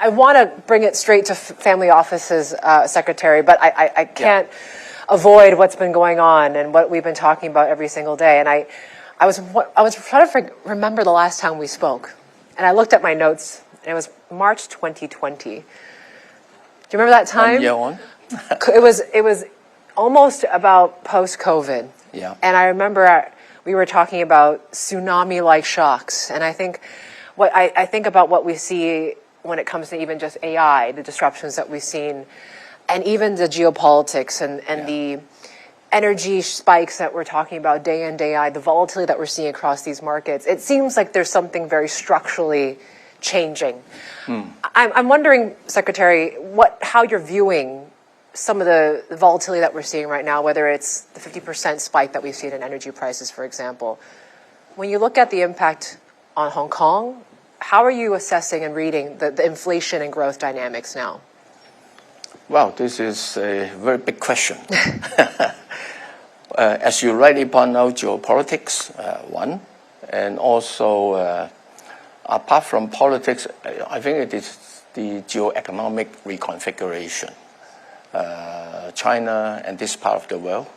I want to bring it straight to Family Office's secretary, but I can't avoid what's been going on and what we've been talking about every single day. And I was trying to remember the last time we spoke, and I looked at my notes, and it was March 2020. Do you remember that time? 1 year on. It was almost about post-COVID. Yeah. And I remember we were talking about tsunami-like shocks, and I think about what we see when it comes to even just AI, the disruptions that we've seen, and even the geopolitics and the energy spikes that we're talking about day in, day out, the volatility that we're seeing across these markets. It seems like there's something very structurally changing. I'm wondering, Secretary, how you're viewing some of the volatility that we're seeing right now, whether it's the 50% spike that we've seen in energy prices, for example. When you look at the impact on Hong Kong, how are you assessing and reading the inflation and growth dynamics now? Well, this is a very big question. As you rightly point out, geopolitics, one, and also apart from politics, I think it is the geoeconomic reconfiguration. China and this part of the world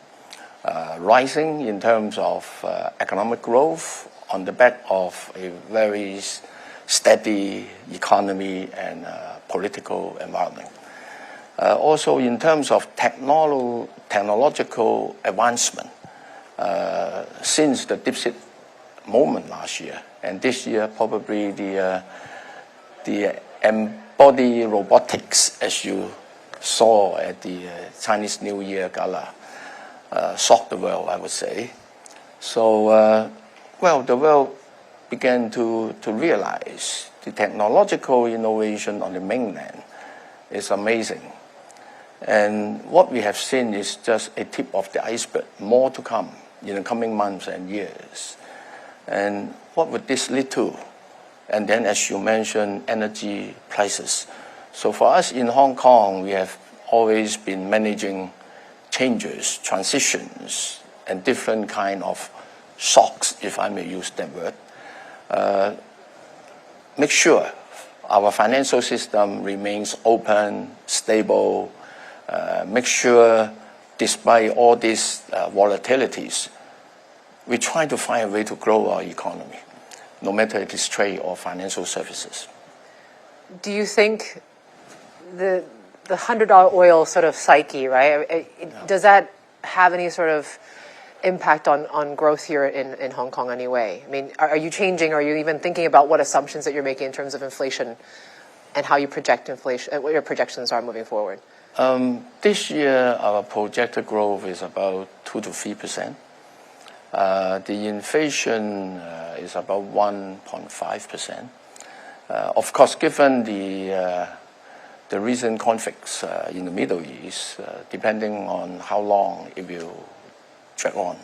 rising in terms of economic growth on the back of a very steady economy and political environment. Also in terms of technological advancement, since the dipset moment last year, and this year probably the embodied robotics, as you saw at the Chinese New Year Gala, shocked the world, I would say. So, well, the world began to realize the technological innovation on the mainland is amazing. And what we have seen is just a tip of the iceberg, more to come in the coming months and years. And what would this lead to? And then, as you mentioned, energy prices. So for us in Hong Kong, we have always been managing changes, transitions, and different kind of shocks, if I may use that word. Make sure our financial system remains open, stable. Make sure, despite all these volatilities, we try to find a way to grow our economy, no matter if it's trade or financial services. Do you think the $100 oil sort of psyche, right? Does that have any sort of impact on growth here in Hong Kong anyway? I mean, are you changing? Are you even thinking about what assumptions that you're making in terms of inflation and how you project inflation, what your projections are moving forward? This year, our projected growth is about 2 to 3%. The inflation is about 1.5%. Of course, given the recent conflicts in the Middle East, depending on how long it will drag on,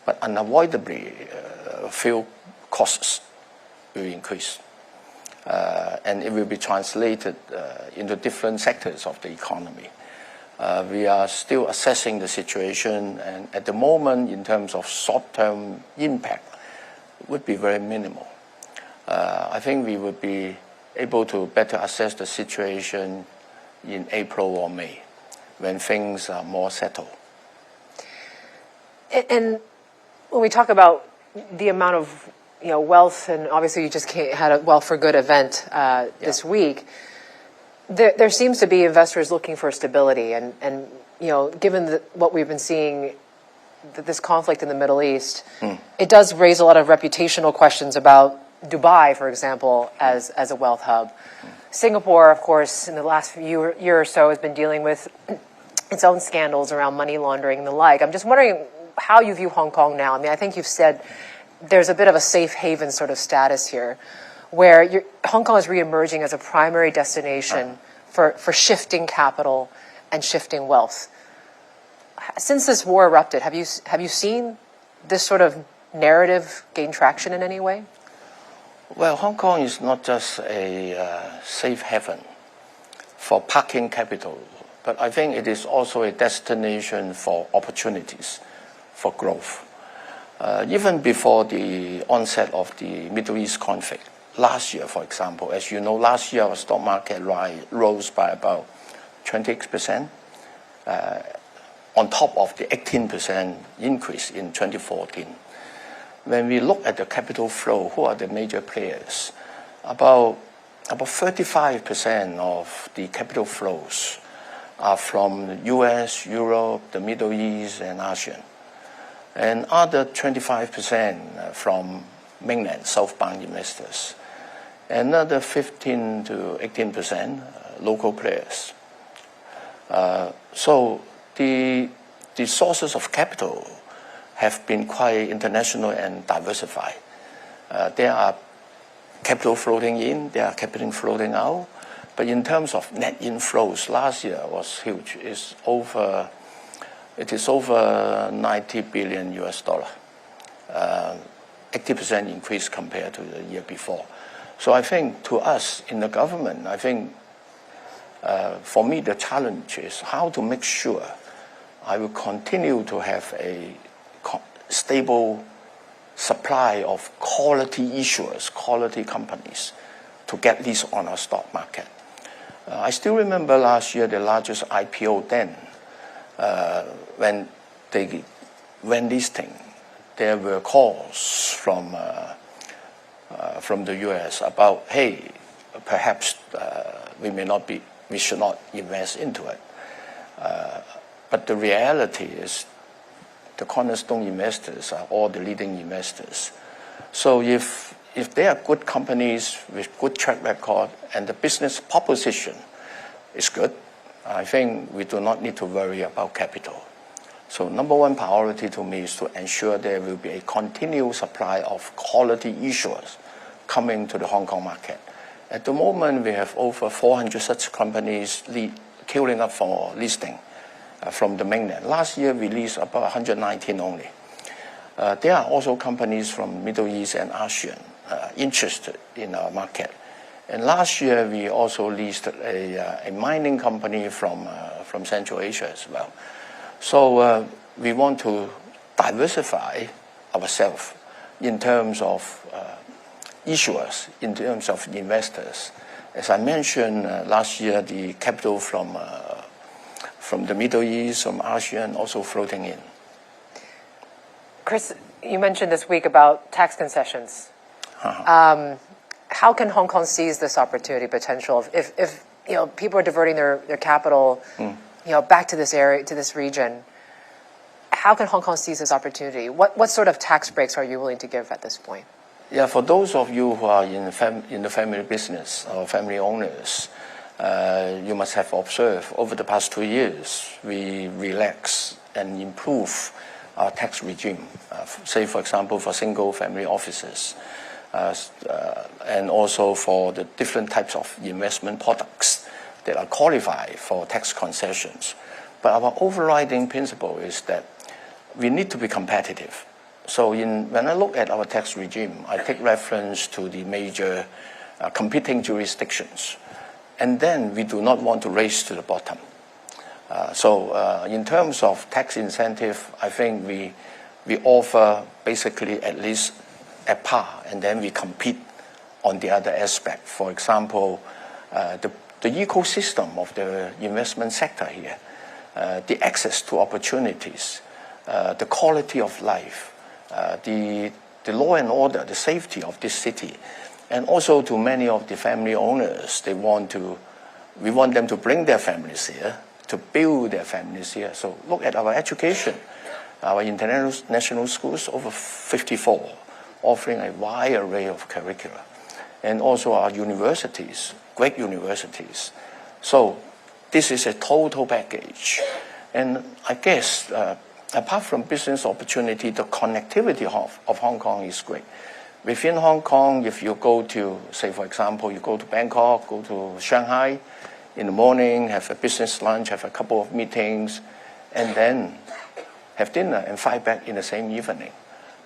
but unavoidably, fuel costs will increase. And it will be translated into different sectors of the economy. We are still assessing the situation, and at the moment, in terms of short-term impact, would be very minimal. I think we would be able to better assess the situation in April or May, when things are more settled. And when we talk about the amount of wealth, and obviously you just had a Wealth for Good event this week, there seems to be investors looking for stability, and given what we've been seeing, this conflict in the Middle East, it does raise a lot of reputational questions about Dubai, for example, as a wealth hub. Singapore, of course, in the last year or so has been dealing with its own scandals around money laundering and the like. I'm just wondering how you view Hong Kong now. I mean, I think you've said there's a bit of a safe haven sort of status here, where Hong Kong is reemerging as a primary destination for shifting capital and shifting wealth. Since this war erupted, have you seen this sort of narrative gain traction in any way? Well, Hong Kong is not just a safe haven for parking capital, but I think it is also a destination for opportunities for growth. Even before the onset of the Middle East conflict last year, for example, as you know, last year our stock market rose by about 28%, on top of the 18% increase in 2014. When we look at the capital flow, who are the major players? About 35% of the capital flows are from the US, Europe, the Middle East, and ASEAN. And other 25% from mainland southbound investors. Another 15 to 18% local players. So the sources of capital have been quite international and diversified. There are capital floating in, there are capital floating out. But in terms of net inflows, last year was huge. It is over 90 billion US dollar. 80% increase compared to the year before. So I think to us in the government, I think for me the challenge is how to make sure I will continue to have a stable supply of quality issuers, quality companies to get these on our stock market. I still remember last year the largest IPO then, when they went listing, there were calls from the US about, hey, perhaps we should not invest into it. But the reality is the cornerstone investors are all the leading investors. So if they are good companies with good track record and the business proposition is good, I think we do not need to worry about capital. So number one priority to me is to ensure there will be a continual supply of quality issuers coming to the Hong Kong market. At the moment, we have over 400 such companies queuing up for listing from the mainland. Last year, we leased about 119 only. There are also companies from Middle East and ASEAN interested in our market. And last year, we also leased a mining company from Central Asia as well. So we want to diversify ourselves in terms of issuers, in terms of investors. As I mentioned last year, the capital from the Middle East, from ASEAN, also floating in. Chris, you mentioned this week about tax concessions. How can Hong Kong seize this opportunity potential if people are diverting their capital back to this area, to this region? How can Hong Kong seize this opportunity? What sort of tax breaks are you willing to give at this point? Yeah, for those of you who are in the family business or family owners, you must have observed over the past 2 years, we relax and improve our tax regime. Say, for example, for single family offices, and also for the different types of investment products that are qualified for tax concessions. But our overriding principle is that we need to be competitive. So when I look at our tax regime, I take reference to the major competing jurisdictions. And then we do not want to race to the bottom. So in terms of tax incentive, I think we offer basically at least at par, and then we compete on the other aspect. For example, the ecosystem of the investment sector here, the access to opportunities, the quality of life, the law and order, the safety of this city, and also to many of the family owners, we want them to bring their families here, to build their families here. So look at our education, our international schools, over 54, offering a wide array of curricula, and also our universities, great universities. So this is a total package. And I guess apart from business opportunity, the connectivity of Hong Kong is great. Within Hong Kong, if you go to, say, for example, you go to Bangkok, go to Shanghai, in the morning, have a business lunch, have a couple of meetings, and then have dinner and fly back in the same evening.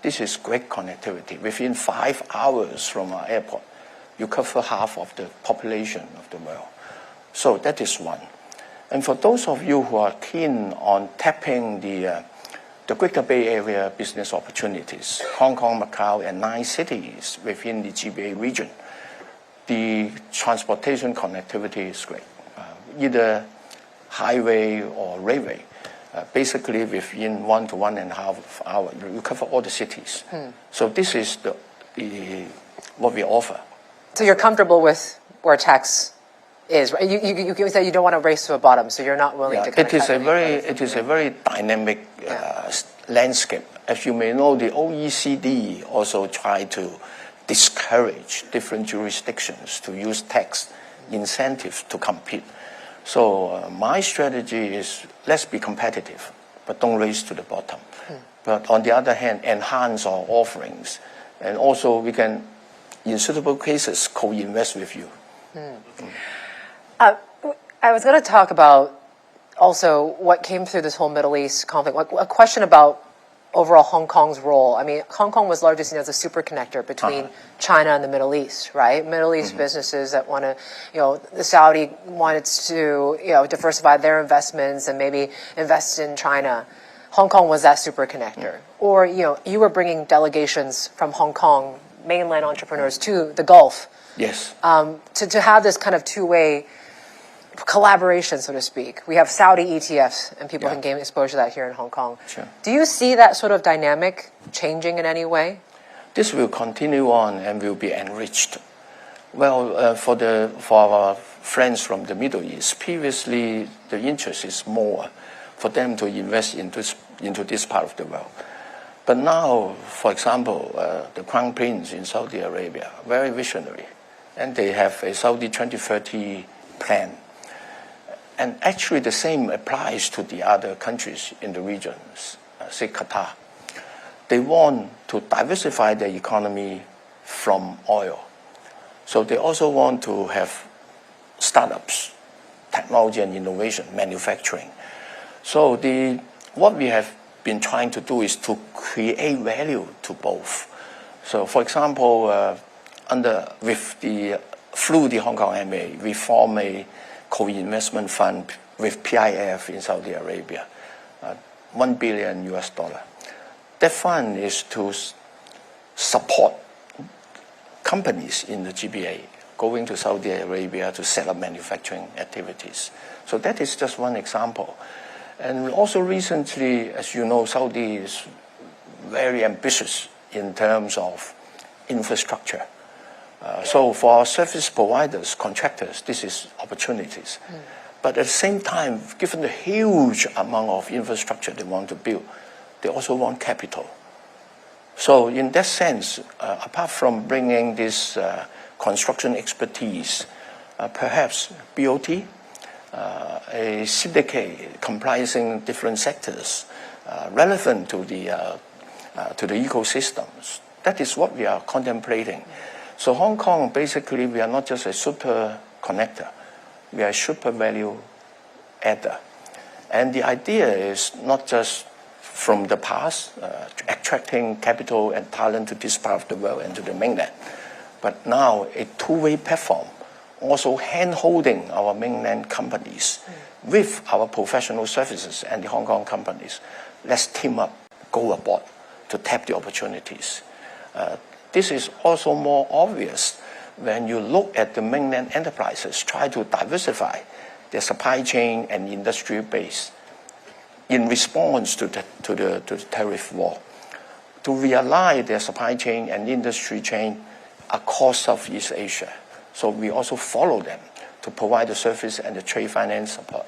This is great connectivity. Within 5 hours from our airport, you cover half of the population of the world. So that is one. And for those of you who are keen on tapping the Greater Bay Area business opportunities, Hong Kong, Macau, and 9 cities within the GBA region, the transportation connectivity is great, either highway or railway. Basically, within 1 to 1.5 hours, you cover all the cities. So this is what we offer. So you're comfortable with where tax is, right? You said you don't want to race to a bottom, so you're not willing to kind it is a very dynamic landscape. As you may know, the OECD also try to discourage different jurisdictions to use tax incentives to compete. So my strategy is let's be competitive, but don't race to the bottom. But on the other hand, enhance our offerings, and also we can, in suitable cases, co-invest with you. I was going to talk about also what came through this whole Middle East conflict. A question about overall Hong Kong's role. I mean, Hong Kong was largely seen as a super connector between China and the Middle East, right? Middle East businesses that want to, the Saudi wanted to, diversify their investments and maybe invest in China. Hong Kong was that super connector. Or, you were bringing delegations from Hong Kong, mainland entrepreneurs, to the Gulf. Yes. To have this kind of two-way collaboration, so to speak. We have Saudi ETFs, and people can gain exposure to that here in Hong Kong. Sure. Do you see that sort of dynamic changing in any way? This will continue on and will be enriched. Well, for our friends from the Middle East, previously the interest is more for them to invest into this part of the world. But now, for example, the Crown Prince in Saudi Arabia, very visionary, and they have a Saudi 2030 plan. And actually the same applies to the other countries in the region, say Qatar. They want to diversify their economy from oil. So they also want to have startups, technology and innovation, manufacturing. So what we have been trying to do is to create value to both. So for example, through the Hong Kong MA, we form a co-investment fund with PIF in Saudi Arabia, $1 billion. That fund is to support companies in the GBA going to Saudi Arabia to set up manufacturing activities. So that is just one example. And also recently, as you know, Saudi is very ambitious in terms of infrastructure. So for our service providers, contractors, this is opportunities. But at the same time, given the huge amount of infrastructure they want to build, they also want capital. So in that sense, apart from bringing this construction expertise, perhaps BOT, a syndicate comprising different sectors relevant to the ecosystems. That is what we are contemplating. So Hong Kong, basically, we are not just a super connector. We are a super value adder. And the idea is not just from the past, attracting capital and talent to this part of the world and to the mainland, but now a two-way platform, also hand-holding our mainland companies with our professional services and the Hong Kong companies. Let's team up, go aboard to tap the opportunities. This is also more obvious when you look at the mainland enterprises try to diversify their supply chain and industry base in response to the tariff war, to realign their supply chain and industry chain across Southeast Asia. So we also follow them to provide the service and the trade finance support.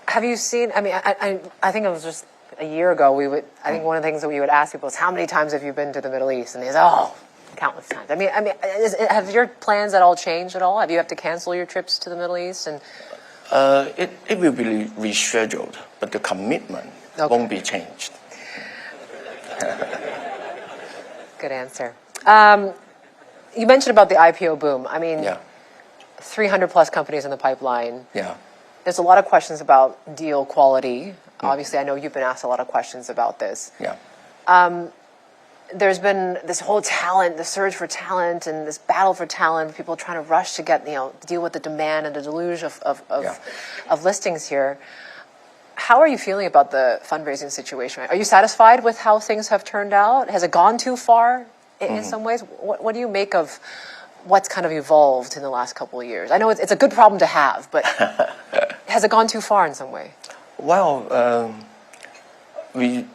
Have you seen, I think it was just a year ago, I think one of the things that we would ask people is, how many times have you been to the Middle East? And they say, countless times. Have your plans at all changed at all? Have you had to cancel your trips to the Middle East? And it will be rescheduled, but the commitment won't be changed. Good answer. You mentioned about the IPO boom. 300 plus companies in the pipeline. Yeah. There's a lot of questions about deal quality. Obviously, I know you've been asked a lot of questions about this. Yeah. There's been this whole the surge for talent and this battle for talent, people trying to rush to get, deal with the demand and the deluge of listings here. How are you feeling about the fundraising situation? Are you satisfied with how things have turned out? Has it gone too far in some ways? What do you make of what's kind of evolved in the last couple of years? I know it's a good problem to have, but has it gone too far in some way? Well, we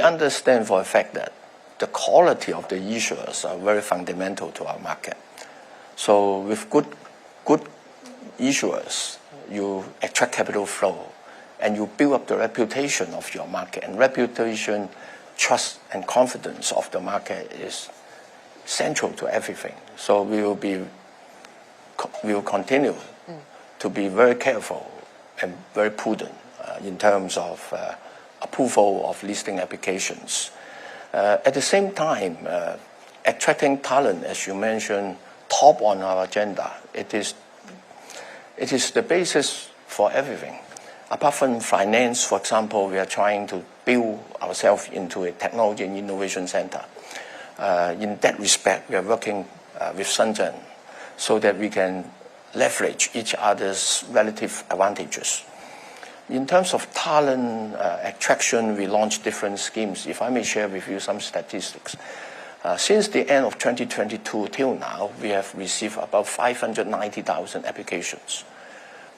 understand for a fact that the quality of the issuers are very fundamental to our market. So with good issuers, you attract capital flow, and you build up the reputation of your market. And reputation, trust, and confidence of the market is central to everything. So we will continue to be very careful and very prudent in terms of approval of listing applications. At the same time, attracting talent, as you mentioned, top on our agenda. It is the basis for everything. Apart from finance, for example, we are trying to build ourselves into a technology and innovation center. In that respect, we are working with Shenzhen so that we can leverage each other's relative advantages. In terms of talent attraction, we launched different schemes. If I may share with you some statistics. Since the end of 2022 till now, we have received about 590,000 applications.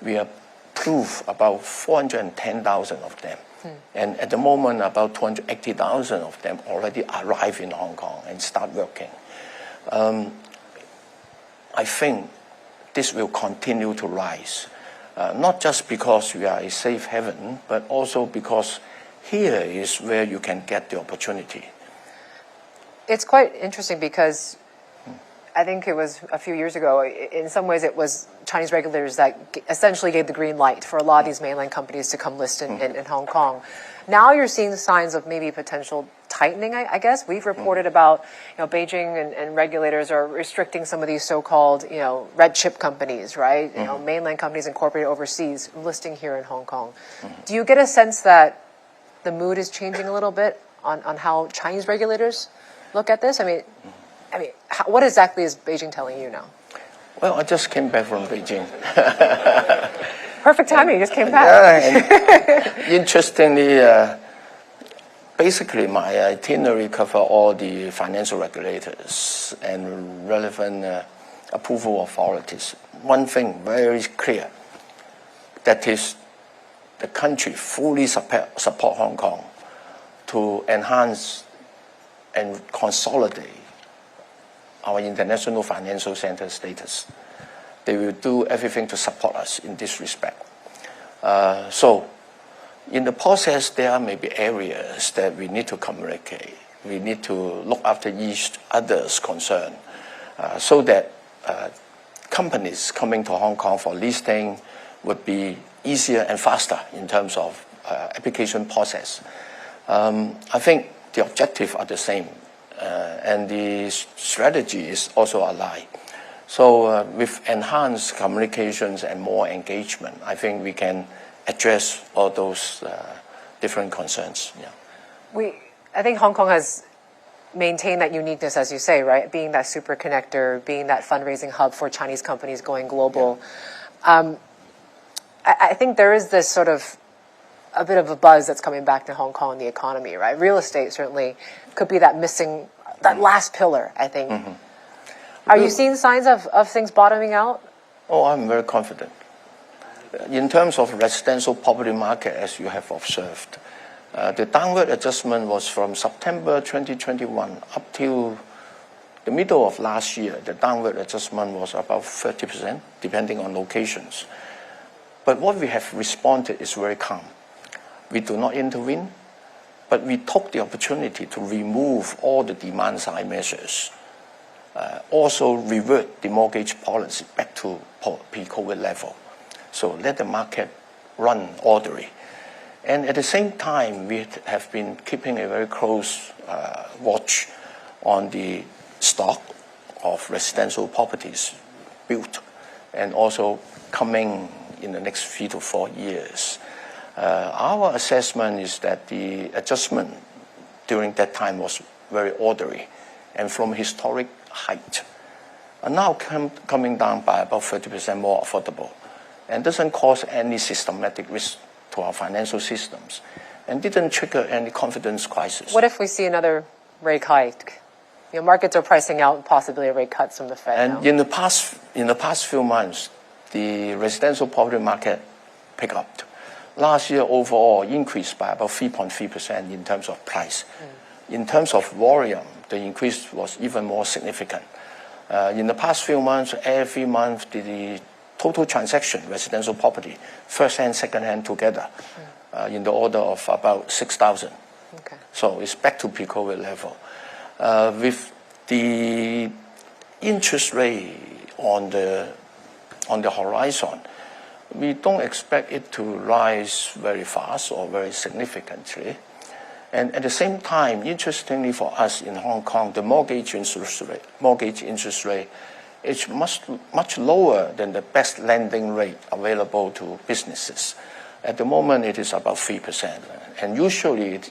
We approved about 410,000 of them. And at the moment, about 280,000 of them already arrive in Hong Kong and start working. I think this will continue to rise, not just because we are a safe haven, but also because here is where you can get the opportunity. It's quite interesting because I think it was a few years ago, in some ways it was Chinese regulators that essentially gave the green light for a lot of these mainland companies to come list in Hong Kong. Now you're seeing signs of maybe potential tightening, I guess. We've reported about, Beijing and regulators are restricting some of these so-called, red chip companies, right? Mainland companies incorporated overseas listing here in Hong Kong. Do you get a sense that the mood is changing a little bit on how Chinese regulators look at this? I mean, what exactly is Beijing telling you now? Well, I just came back from Beijing. Perfect timing, you just came back. Interestingly, basically my itinerary cover all the financial regulators and relevant approval authorities. One thing very clear, that is the country fully support Hong Kong to enhance and consolidate our international financial center status. They will do everything to support us in this respect. So in the process, there may be areas that we need to communicate. We need to look after each other's concern so that companies coming to Hong Kong for listing would be easier and faster in terms of application process. I think the objectives are the same, and the strategy is also aligned. So with enhanced communications and more engagement, I think we can address all those different concerns. Yeah. I think Hong Kong has maintained that uniqueness, as you say, right? Being that super connector, being that fundraising hub for Chinese companies going global. Yeah. I think there is this sort of a bit of a buzz that's coming back to Hong Kong and the economy, right? Real estate certainly could be that missing, that last pillar, I think. Are you seeing signs of things bottoming out? Oh, I'm very confident. In terms of residential property market, as you have observed, the downward adjustment was from September 2021 up till the middle of last year. The downward adjustment was about 30%, depending on locations. But what we have responded is very calm. We do not intervene, but we took the opportunity to remove all the demand side measures. Also revert the mortgage policy back to pre-COVID level. So let the market run orderly. And at the same time, we have been keeping a very close watch on the stock of residential properties built and also coming in the next 3 to 4 years. Our assessment is that the adjustment during that time was very orderly and from historic height. And now coming down by about 30% more affordable and doesn't cause any systematic risk to our financial systems and didn't trigger any confidence crisis. What if we see another rate hike? markets are pricing out possibly a rate cuts from the Fed And now. in the past few months, the residential property market picked up. Last year overall increased by about 3.3% in terms of price. In terms of volume, the increase was even more significant. In the past few months, every month the total transaction, residential property, first hand, second hand together, in the order of about 6,000. Okay. So it's back to pre-COVID level. With the interest rate on the horizon, we don't expect it to rise very fast or very significantly. And at the same time, interestingly for us in Hong Kong, the mortgage interest rate is much lower than the best lending rate available to businesses. At the moment, it is about 3%. And usually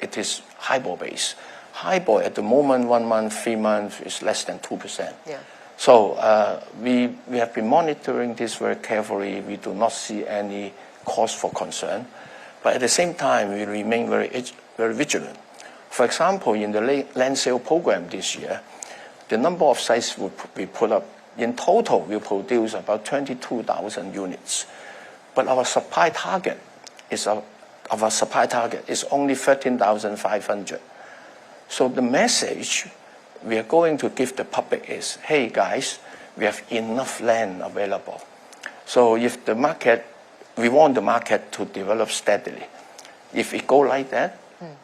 it is HIBOR based. HIBOR at the moment, 1 month, 3 months is less than 2%. Yeah. So we have been monitoring this very carefully. We do not see any cause for concern. But at the same time, we remain very vigilant. For example, in the land sale program this year, the number of sites we put up, in total, we produce about 22,000 units. But our supply target is only 13,500. So the message we are going to give the public is, hey guys, we have enough land available. So if we want the market to develop steadily. If it go like that,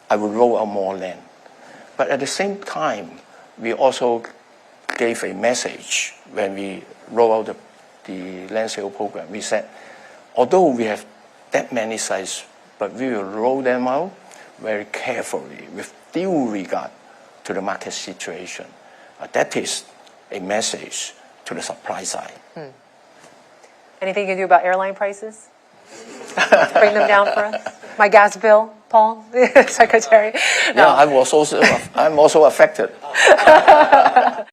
I will roll out more land. But at the same time, we also gave a message when we roll out the land sale program. We said, although we have that many sites, but we will roll them out very carefully with due regard to the market situation. That is a message to the supply side. Anything you can do about airline prices? Bring them down for us? My gas bill, Paul, Secretary? No. Yeah, I'm also affected.